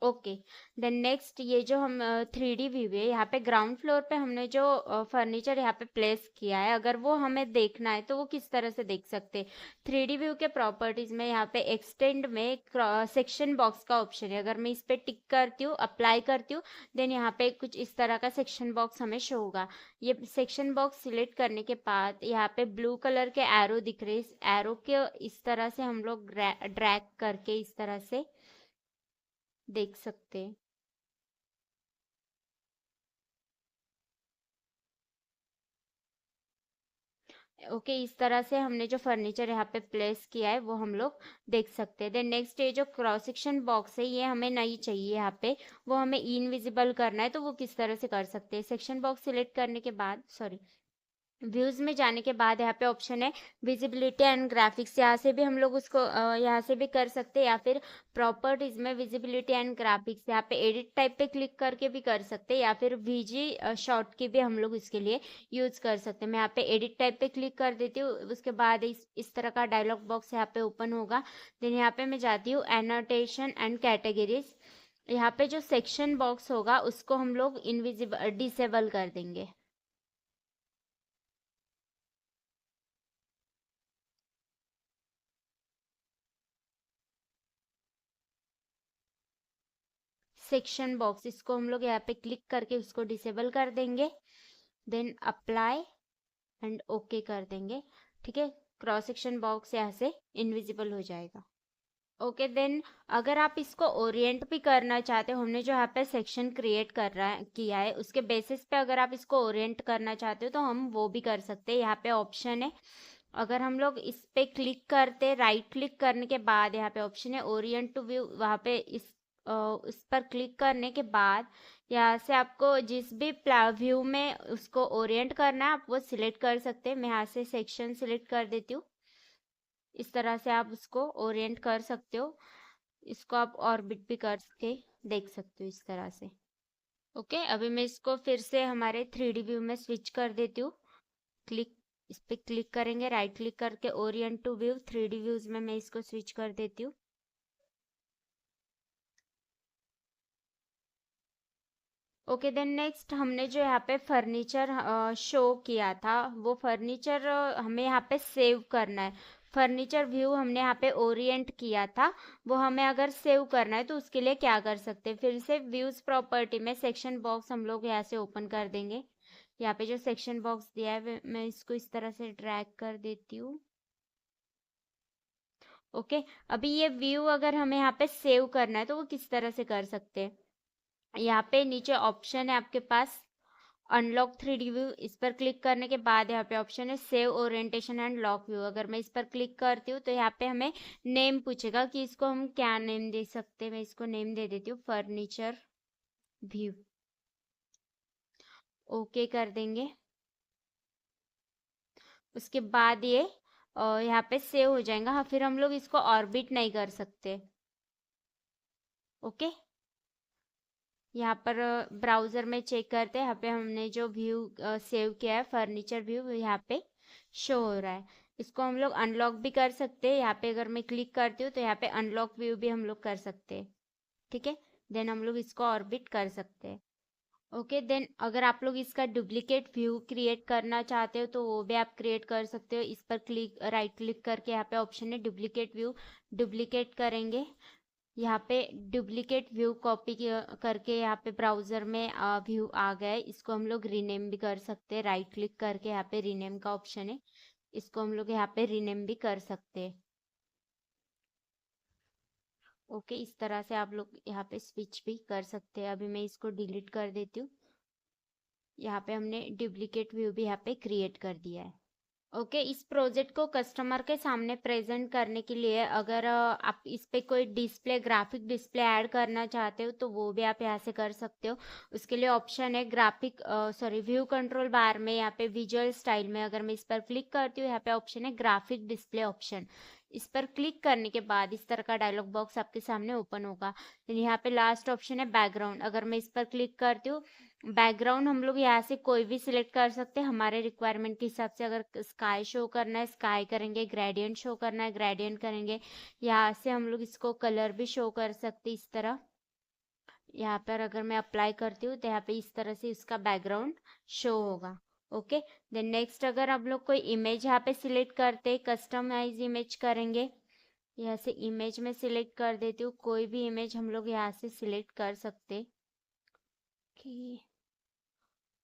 Okay. Then next ये जो हम 3D व्यू है, यहाँ पे ग्राउंड फ्लोर पे हमने जो फर्नीचर यहाँ पे प्लेस किया है, अगर वो हमें देखना है तो वो किस तरह से देख सकते हैं। 3D व्यू के प्रॉपर्टीज में यहाँ पे एक्सटेंड में सेक्शन बॉक्स का ऑप्शन है। अगर मैं इस पे टिक करती हूँ, अप्लाई करती हूँ, देन यहाँ पे कुछ इस तरह का सेक्शन बॉक्स हमें शो होगा। ये सेक्शन बॉक्स सिलेक्ट करने के बाद यहाँ पे ब्लू कलर के एरो दिख रहे हैं। इस एरो के इस तरह से हम लोग ड्रैग करके इस तरह से देख सकते हैं। ओके, इस तरह से हमने जो फर्नीचर यहाँ पे प्लेस किया है वो हम लोग देख सकते हैं। देन नेक्स्ट ये जो क्रॉस सेक्शन बॉक्स है ये हमें नहीं चाहिए यहाँ पे, वो हमें इनविजिबल करना है, तो वो किस तरह से कर सकते हैं। सेक्शन बॉक्स सिलेक्ट करने के बाद, सॉरी, व्यूज में जाने के बाद यहाँ पे ऑप्शन है विजिबिलिटी एंड ग्राफिक्स। यहाँ से भी हम लोग उसको यहाँ से भी कर सकते हैं, या फिर प्रॉपर्टीज में विजिबिलिटी एंड ग्राफिक्स यहाँ पे एडिट टाइप पे क्लिक करके भी कर सकते हैं, या फिर वीजी शॉर्ट की भी हम लोग इसके लिए यूज कर सकते हैं। मैं यहाँ पे एडिट टाइप पे क्लिक कर देती हूँ, उसके बाद इस तरह का डायलॉग बॉक्स यहाँ पे ओपन होगा। देन यहाँ पे मैं जाती हूँ एनोटेशन एंड कैटेगरीज। यहाँ पे जो सेक्शन बॉक्स होगा उसको हम लोग इनविजिबल डिसेबल कर देंगे। सेक्शन बॉक्स इसको हम लोग यहाँ पे क्लिक करके उसको डिसेबल कर देंगे। देन अप्लाई एंड ओके कर देंगे। ठीक है, क्रॉस सेक्शन बॉक्स यहाँ से इनविजिबल हो जाएगा। ओके, देन अगर आप इसको ओरिएंट भी करना चाहते हो, हमने जो यहाँ पे सेक्शन क्रिएट कर रहा है किया है उसके बेसिस पे अगर आप इसको ओरिएंट करना चाहते हो तो हम वो भी कर सकते हैं। यहाँ पे ऑप्शन है, अगर हम लोग इस पे क्लिक करते, राइट क्लिक करने के बाद यहाँ पे ऑप्शन है ओरिएंट टू व्यू, वहाँ पे उस पर क्लिक करने के बाद यहाँ से आपको जिस भी व्यू में उसको ओरिएंट करना है आप वो सिलेक्ट कर सकते हैं। मैं यहाँ से सेक्शन सिलेक्ट कर देती हूँ। इस तरह से आप उसको ओरिएंट कर सकते हो। इसको आप ऑर्बिट भी करके देख सकते हो इस तरह से। ओके, अभी मैं इसको फिर से हमारे 3D व्यू में स्विच कर देती हूँ। क्लिक, इस पे क्लिक करेंगे, राइट क्लिक करके orient to view 3D views में मैं इसको स्विच कर देती हूँ। ओके, देन नेक्स्ट हमने जो यहाँ पे फर्नीचर शो किया था वो फर्नीचर हमें यहाँ पे सेव करना है। फर्नीचर व्यू हमने यहाँ पे ओरिएंट किया था, वो हमें अगर सेव करना है तो उसके लिए क्या कर सकते हैं। फिर से व्यूज प्रॉपर्टी में सेक्शन बॉक्स हम लोग यहाँ से ओपन कर देंगे। यहाँ पे जो सेक्शन बॉक्स दिया है मैं इसको इस तरह से ड्रैग कर देती हूँ। ओके, अभी ये व्यू अगर हमें यहाँ पे सेव करना है तो वो किस तरह से कर सकते हैं। यहाँ पे नीचे ऑप्शन है आपके पास अनलॉक 3D व्यू, इस पर क्लिक करने के बाद यहाँ पे ऑप्शन है save orientation and lock view. अगर मैं इस पर क्लिक करती हूँ तो यहाँ पे हमें नेम पूछेगा कि इसको हम क्या नेम दे सकते हैं। मैं इसको नेम दे देती हूँ फर्नीचर व्यू। ओके कर देंगे। उसके बाद ये यहाँ पे सेव हो जाएगा। हाँ, फिर हम लोग इसको ऑर्बिट नहीं कर सकते। ओके, यहाँ पर ब्राउजर में चेक करते हैं, यहाँ पे हमने जो व्यू सेव किया है फर्नीचर व्यू यहाँ पे शो हो रहा है। इसको हम लोग अनलॉक भी कर सकते हैं। यहाँ पे अगर मैं क्लिक करती हूँ तो यहाँ पे अनलॉक व्यू भी हम लोग कर सकते हैं। ठीक है, देन हम लोग इसको ऑर्बिट कर सकते हैं। ओके, देन अगर आप लोग इसका डुप्लीकेट व्यू क्रिएट करना चाहते हो तो वो भी आप क्रिएट कर सकते हो। इस पर क्लिक, राइट क्लिक करके यहाँ पे ऑप्शन है डुप्लीकेट व्यू, डुप्लीकेट करेंगे। यहाँ पे डुप्लीकेट व्यू कॉपी करके यहाँ पे ब्राउजर में व्यू आ गया है। इसको हम लोग रीनेम भी कर सकते हैं। राइट क्लिक करके यहाँ पे रीनेम का ऑप्शन है, इसको हम लोग यहाँ पे रीनेम भी कर सकते हैं। ओके, इस तरह से आप लोग यहाँ पे स्विच भी कर सकते हैं। अभी मैं इसको डिलीट कर देती हूँ। यहाँ पे हमने डुप्लीकेट व्यू भी यहाँ पे क्रिएट कर दिया है। ओके, इस प्रोजेक्ट को कस्टमर के सामने प्रेजेंट करने के लिए अगर आप इस पे कोई डिस्प्ले, ग्राफिक डिस्प्ले ऐड करना चाहते हो तो वो भी आप यहाँ से कर सकते हो। उसके लिए ऑप्शन है ग्राफिक, सॉरी, व्यू कंट्रोल बार में यहाँ पे विजुअल स्टाइल में अगर मैं इस पर क्लिक करती हूँ, यहाँ पे ऑप्शन है ग्राफिक डिस्प्ले ऑप्शन। इस पर क्लिक करने के बाद इस तरह का डायलॉग बॉक्स आपके सामने ओपन होगा। यहाँ पे लास्ट ऑप्शन है बैकग्राउंड, अगर मैं इस पर क्लिक करती हूँ, बैकग्राउंड हम लोग यहाँ से कोई भी सिलेक्ट कर सकते हैं हमारे रिक्वायरमेंट के हिसाब से। अगर स्काई शो करना है स्काई करेंगे, ग्रेडियंट शो करना है ग्रेडियंट करेंगे। यहाँ से हम लोग इसको कलर भी शो कर सकते हैं इस तरह। यहाँ पर अगर मैं अप्लाई करती हूँ तो यहाँ पे इस तरह से इसका बैकग्राउंड शो होगा। ओके, देन नेक्स्ट अगर आप लोग कोई इमेज यहाँ पे सिलेक्ट करते, कस्टमाइज इमेज करेंगे, यहाँ से इमेज में सिलेक्ट कर देती हूँ। कोई भी इमेज हम लोग यहाँ से सिलेक्ट कर सकते कि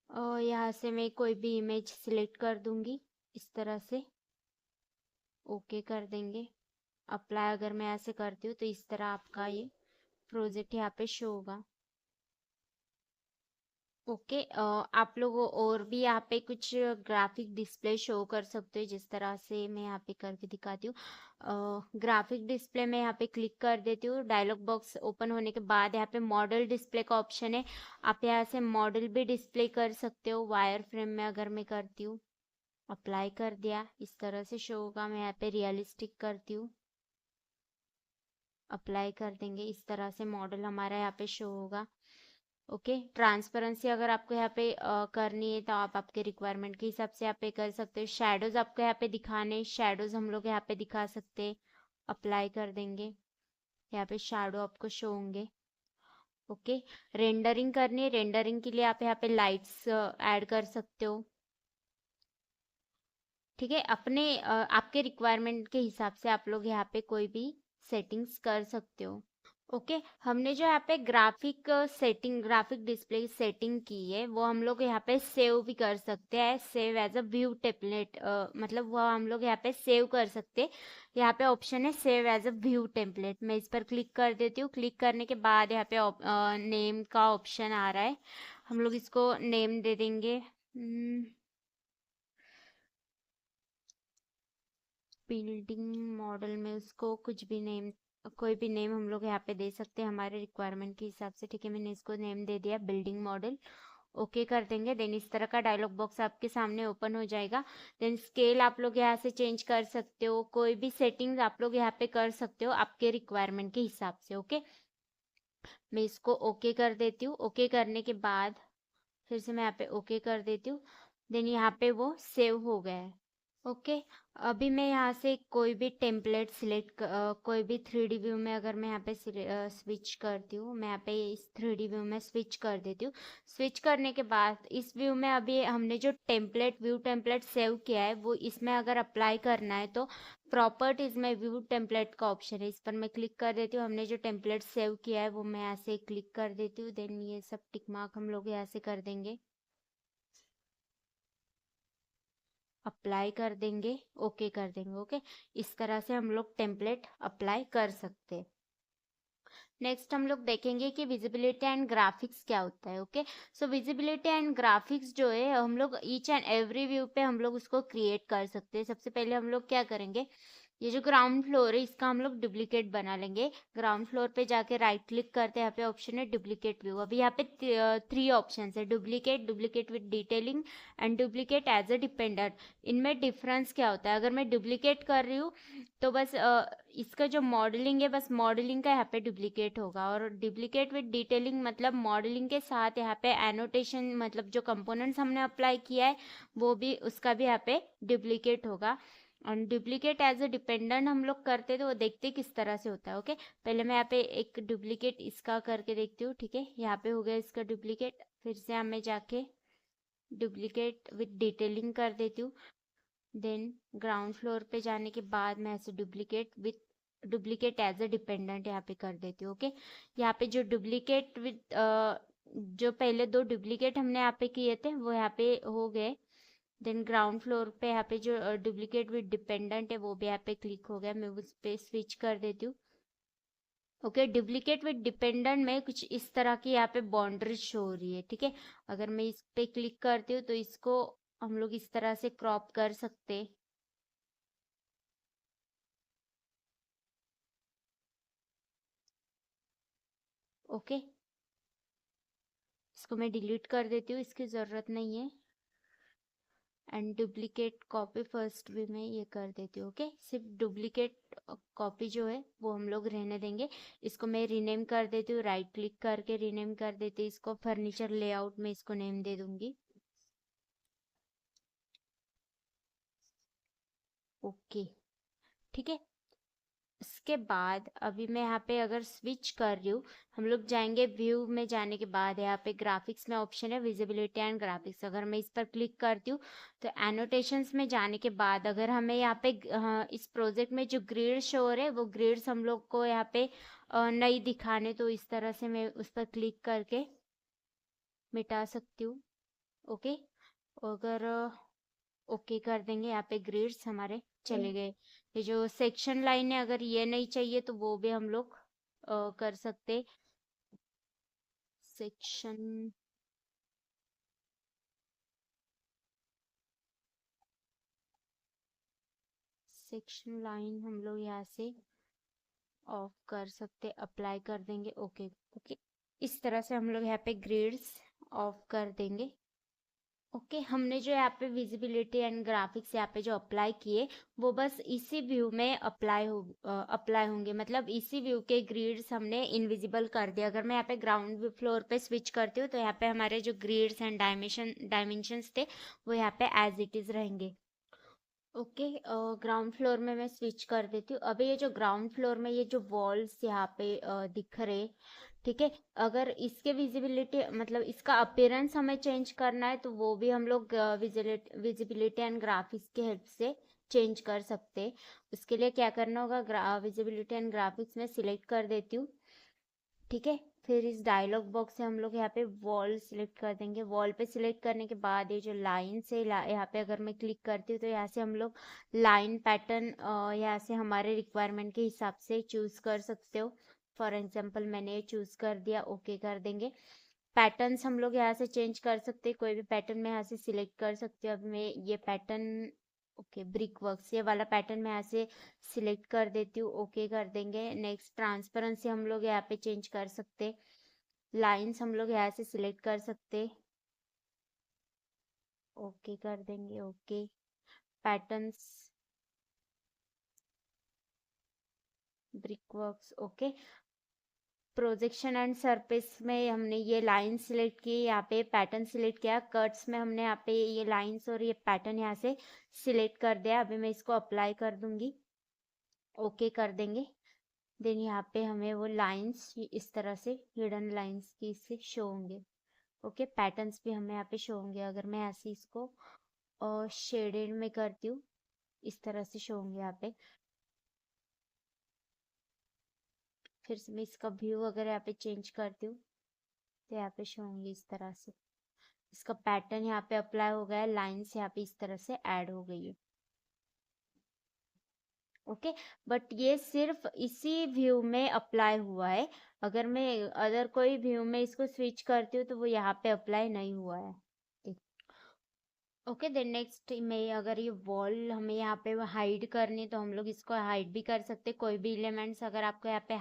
यहाँ से मैं कोई भी इमेज सिलेक्ट कर दूंगी इस तरह से। ओके कर देंगे। अप्लाई अगर मैं ऐसे करती हूँ तो इस तरह आपका ये प्रोजेक्ट यहाँ पे शो होगा। ओके, आप लोग और भी यहाँ पे कुछ ग्राफिक डिस्प्ले शो कर सकते हो, जिस तरह से मैं यहाँ पे करके दिखाती हूँ। ग्राफिक डिस्प्ले में यहाँ पे क्लिक कर देती हूँ। डायलॉग बॉक्स ओपन होने के बाद यहाँ पे मॉडल डिस्प्ले का ऑप्शन है। आप यहाँ से मॉडल भी डिस्प्ले कर सकते हो। वायर फ्रेम में अगर मैं करती हूँ, अप्लाई कर दिया, इस तरह से शो होगा। मैं यहाँ पे रियलिस्टिक करती हूँ, अप्लाई कर देंगे, इस तरह से मॉडल हमारा यहाँ पे शो होगा। ओके, ट्रांसपेरेंसी अगर आपको यहाँ पे करनी है तो आप आपके रिक्वायरमेंट के हिसाब से यहाँ पे कर सकते हो। शेडोज आपको यहाँ पे दिखाने, शेडोज हम लोग यहाँ पे दिखा सकते हैं, अप्लाई कर देंगे, यहाँ पे शेडो आपको शो होंगे। ओके, रेंडरिंग करनी है, रेंडरिंग के लिए आप यहाँ पे लाइट्स ऐड कर सकते हो। ठीक है, अपने आपके रिक्वायरमेंट के हिसाब से आप लोग यहाँ पे कोई भी सेटिंग्स कर सकते हो। ओके, हमने जो यहाँ पे ग्राफिक सेटिंग, ग्राफिक डिस्प्ले की सेटिंग की है, वो हम लोग यहाँ पे सेव भी कर सकते हैं, save as a view template, मतलब वो हम लोग यहाँ पे सेव कर सकते हैं। यहाँ पे ऑप्शन है save as a view template, मैं इस पर क्लिक कर देती हूँ। क्लिक करने के बाद यहाँ पे नेम का ऑप्शन आ रहा है, हम लोग इसको नेम दे देंगे। बिल्डिंग मॉडल में उसको कुछ भी नेम, कोई भी नेम हम लोग यहाँ पे दे सकते हैं हमारे रिक्वायरमेंट के हिसाब से। ठीक है, मैंने इसको नेम दे दिया बिल्डिंग मॉडल। ओके कर देंगे। देन इस तरह का डायलॉग बॉक्स आपके सामने ओपन हो जाएगा। देन स्केल आप लोग यहाँ से चेंज कर सकते हो, कोई भी सेटिंग्स आप लोग यहाँ पे कर सकते हो आपके रिक्वायरमेंट के हिसाब से। ओके, मैं इसको ओके कर देती हूँ। ओके करने के बाद फिर से मैं यहाँ पे ओके कर देती हूँ। देन यहाँ पे वो सेव हो गया है। ओके, अभी मैं यहाँ से कोई भी टेम्पलेट सिलेक्ट, कोई भी 3D व्यू में अगर मैं यहाँ पे स्विच करती हूँ, मैं यहाँ पे इस 3D व्यू में स्विच कर देती हूँ। स्विच करने के बाद इस व्यू में अभी हमने जो टेम्पलेट, व्यू टेम्पलेट सेव किया है, वो इसमें अगर अप्लाई करना है तो प्रॉपर्टीज में व्यू टेम्पलेट का ऑप्शन है, इस पर मैं क्लिक कर देती हूँ। हमने जो टेम्पलेट सेव किया है वो मैं यहाँ से क्लिक कर देती हूँ। देन ये सब टिक मार्क हम लोग यहाँ से कर देंगे, अप्लाई कर देंगे, ओके कर देंगे। ओके, इस तरह से हम लोग टेम्पलेट अप्लाई कर सकते हैं। नेक्स्ट हम लोग देखेंगे कि विजिबिलिटी एंड ग्राफिक्स क्या होता है। Okay, so visibility and graphics जो है हम लोग ईच एंड एवरी व्यू पे हम लोग उसको क्रिएट कर सकते हैं। सबसे पहले हम लोग क्या करेंगे, ये जो ग्राउंड फ्लोर है इसका हम लोग डुप्लीकेट बना लेंगे। ग्राउंड फ्लोर पे जाके राइट क्लिक करते हैं, यहाँ पे ऑप्शन है डुप्लीकेट व्यू। अभी यहाँ पे 3 ऑप्शन है, duplicate, duplicate with detailing and duplicate as a dependent. इनमें डिफरेंस क्या होता है, अगर मैं डुप्लीकेट कर रही हूँ तो बस इसका जो मॉडलिंग है, बस मॉडलिंग का यहाँ पे डुप्लीकेट होगा। और डुप्लीकेट विद डिटेलिंग मतलब मॉडलिंग के साथ यहाँ पे एनोटेशन, मतलब जो कंपोनेंट्स हमने अप्लाई किया है वो भी, उसका भी यहाँ पे डुप्लीकेट होगा। और डुप्लीकेट एज अ डिपेंडेंट हम लोग करते तो वो देखते किस तरह से होता है। ओके, पहले मैं यहाँ पे एक डुप्लीकेट इसका करके देखती हूँ। ठीक है, यहाँ पे हो गया इसका डुप्लीकेट। फिर से हमें जाके डुप्लीकेट विद डिटेलिंग कर देती हूँ। देन ग्राउंड फ्लोर पे जाने के बाद मैं ऐसे डुप्लीकेट एज अ डिपेंडेंट यहाँ पे कर देती हूँ। ओके, यहाँ पे जो डुप्लीकेट विद, जो पहले 2 डुप्लीकेट हमने यहाँ पे किए थे वो यहाँ पे हो गए। देन ग्राउंड फ्लोर पे यहाँ पे जो डुप्लीकेट विद डिपेंडेंट है वो भी यहाँ पे क्लिक हो गया, मैं उस पे स्विच कर देती हूँ। ओके, डुप्लीकेट विद डिपेंडेंट में कुछ इस तरह की यहाँ पे बाउंड्री शो हो रही है। ठीक है, अगर मैं इस पे क्लिक करती हूँ तो इसको हम लोग इस तरह से क्रॉप कर सकते हैं। ओके, इसको मैं डिलीट कर देती हूँ, इसकी ज़रूरत नहीं है। एंड डुप्लीकेट कॉपी फर्स्ट भी मैं ये कर देती हूँ। ओके, सिर्फ डुप्लीकेट कॉपी जो है वो हम लोग रहने देंगे। इसको मैं रीनेम कर देती हूँ, राइट क्लिक करके रीनेम कर देती हूँ इसको, फर्नीचर लेआउट में इसको नेम दे दूंगी। ओके, ठीक है, उसके बाद अभी मैं यहाँ पे अगर स्विच कर रही हूँ, हम लोग जाएंगे व्यू में। जाने के बाद यहाँ पे ग्राफिक्स में ऑप्शन है विजिबिलिटी एंड ग्राफिक्स, अगर मैं इस पर क्लिक करती हूँ तो एनोटेशंस में जाने के बाद अगर हमें यहाँ पे इस प्रोजेक्ट में जो ग्रिड शो हो रहे हैं वो ग्रिड्स हम लोग को यहाँ पे नहीं दिखाने, तो इस तरह से मैं उस पर क्लिक करके मिटा सकती हूँ। ओके, अगर ओके कर देंगे, यहाँ पे ग्रिड्स हमारे चले गए। ये जो सेक्शन लाइन है अगर ये नहीं चाहिए तो वो भी हम लोग कर सकते। सेक्शन सेक्शन लाइन हम लोग यहाँ से ऑफ कर सकते, अप्लाई कर देंगे। ओके ओके, इस तरह से हम लोग यहाँ पे ग्रिड्स ऑफ कर देंगे। ओके, हमने जो यहाँ पे विजिबिलिटी एंड ग्राफिक्स यहाँ पे जो अप्लाई किए वो बस इसी व्यू में अप्लाई होंगे, मतलब इसी व्यू के ग्रिड्स हमने इनविजिबल कर दिया। अगर मैं यहाँ पे ग्राउंड फ्लोर पे स्विच करती हूँ तो यहाँ पे हमारे जो ग्रिड्स एंड डायमेंशंस थे वो यहाँ पे एज इट इज रहेंगे। ओके, ग्राउंड फ्लोर में मैं स्विच कर देती हूँ। अभी ये जो ग्राउंड फ्लोर में ये जो वॉल्स यहाँ पे दिख रहे, ठीक है, अगर इसके विजिबिलिटी मतलब इसका अपीयरेंस हमें चेंज करना है तो वो भी हम लोग विजिबिलिटी एंड ग्राफिक्स की हेल्प से चेंज कर सकते। उसके लिए क्या करना होगा, विजिबिलिटी एंड ग्राफिक्स में सिलेक्ट कर देती हूँ, ठीक है। फिर इस डायलॉग बॉक्स से हम लोग यहाँ पे वॉल सिलेक्ट कर देंगे। वॉल पे सिलेक्ट करने के बाद ये जो लाइन से यहाँ पे अगर मैं क्लिक करती हूँ तो यहाँ से हम लोग लाइन पैटर्न यहाँ से हमारे रिक्वायरमेंट के हिसाब से चूज कर सकते हो। फॉर एग्जाम्पल मैंने ये चूज कर दिया, ओके कर देंगे। पैटर्न्स हम लोग यहाँ से चेंज कर सकते हैं, कोई भी पैटर्न में यहाँ से सिलेक्ट कर सकते हो। अब मैं ये पैटर्न, ओके, ब्रिक वर्क्स ये वाला पैटर्न मैं यहाँ से सिलेक्ट कर देती हूँ, ओके कर देंगे। नेक्स्ट ट्रांसपेरेंसी हम लोग यहाँ पे चेंज कर सकते, लाइंस हम लोग यहाँ से सिलेक्ट कर सकते, ओके कर देंगे। Okay, patterns, brick works, okay. Projection and surface में हमने ये लाइन सिलेक्ट की, यहाँ पे पैटर्न सिलेक्ट किया। कट्स में हमने यहाँ पे ये लाइंस और ये पैटर्न यहाँ से सिलेक्ट कर दिया। अभी मैं इसको अप्लाई कर दूंगी, ओके कर देंगे। देन यहाँ पे हमें वो लाइंस इस तरह से हिडन लाइंस की इससे शो होंगे। ओके, पैटर्न्स भी हमें यहाँ पे शो होंगे। अगर मैं ऐसे इसको शेडेड में करती हूँ इस तरह से शो होंगे यहाँ पे। फिर से मैं इसका व्यू अगर यहाँ पे चेंज करती हूँ तो यहाँ पे शो होंगे इस तरह से। इसका पैटर्न यहाँ पे अप्लाई हो गया है, लाइंस यहाँ पे इस तरह से ऐड हो गई है। ओके, बट ये सिर्फ इसी व्यू में अप्लाई हुआ है। अगर मैं अदर कोई व्यू में इसको स्विच करती हूँ तो वो यहाँ पे अप्लाई नहीं हुआ है। ओके, देन नेक्स्ट में अगर ये वॉल हमें यहाँ पे हाइड करनी तो हम लोग इसको हाइड भी कर सकते। कोई भी एलिमेंट्स अगर आपको यहाँ पे